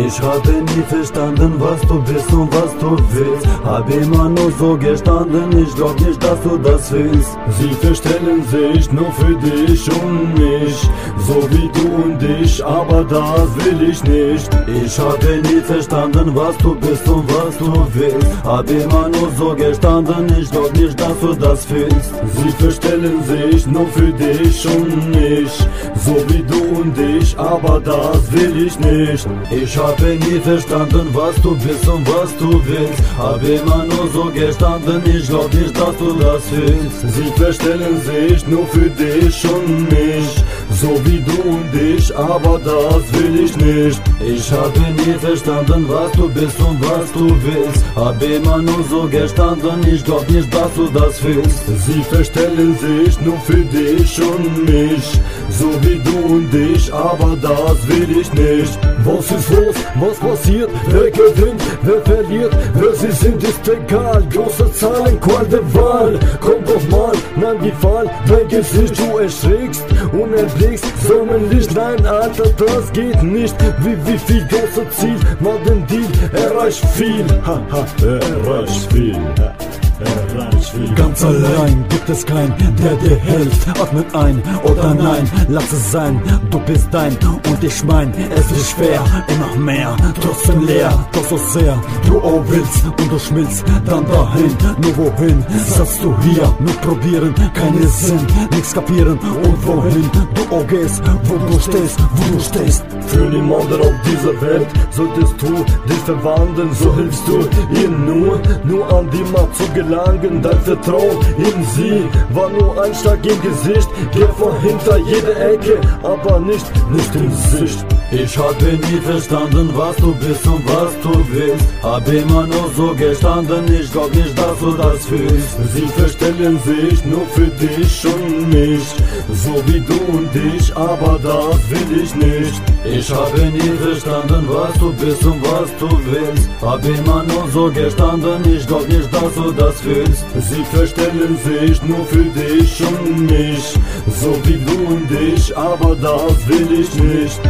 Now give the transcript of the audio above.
Ich habe nie verstanden, was du bist und was du willst. Hab immer nur so gestanden, ich glaub nicht, dass du das willst. Sie verstellen sich nur für dich und mich, so wie du und ich, aber das will ich nicht. Ich habe nie verstanden, was du bist und was du willst. Hab immer nur so gestanden, ich glaub nicht, dass du das willst. Sie verstellen sich nur für dich und mich, so wie du und ich, aber das will ich nicht. Ich habe nie verstanden, was du bist und was du willst. Hab immer nur so gestanden, ich glaub nicht, dass du das willst. Sie verstellen sich nur für dich und mich, so wie du und ich, aber das will ich nicht. Ich habe nie verstanden, was du bist und was du willst. Hab immer nur so gestanden, ich glaub nicht, dass du das willst. Sie verstellen sich nur für dich und mich, so wie du und ich, aber das will ich nicht. Was ist los? Was passiert? Wer gewinnt? Wer verliert? Wer sie sind, ist egal. Große Zahlen, Qual der Wahl. Komm doch mal, nein, die Fall. Dein Gesicht, du erschrickst und erblickst Sonnenlicht. Nein, Alter, das geht nicht. Wie viel große Ziel war den Deal? Erreicht viel. Haha, erreicht viel. Ganz allein gibt es keinen, der dir hilft. Atme ein oder nein, lass es sein. Du bist dein und ich mein. Es ist schwer, immer mehr, trotzdem leer. Doch so sehr du auch willst und du schmilzt dann dahin. Nur wohin, sagst du hier? Nur probieren, keinen Sinn, nichts kapieren. Und wohin du auch gehst, wo du stehst. Für niemanden auf dieser Welt solltest du dich verwandeln. So hilfst du ihr nur an die Macht zu gelangen. Dein Vertrauen in sie war nur ein Schlag im Gesicht. Geh von hinter jede Ecke, aber nicht in Sicht. Ich habe nie verstanden, was du bist und was du willst. Hab immer nur so gestanden, ich glaub nicht, dass du das fühlst. Sie verstellen sich nur für dich und mich, so wie du und ich, aber das will ich nicht. Ich habe nie verstanden, was du bist und was du willst. Hab immer nur so gestanden, ich glaub nicht, dass du das fühlst. Sie verstellen sich nur für dich und mich, so wie du und ich, aber das will ich nicht.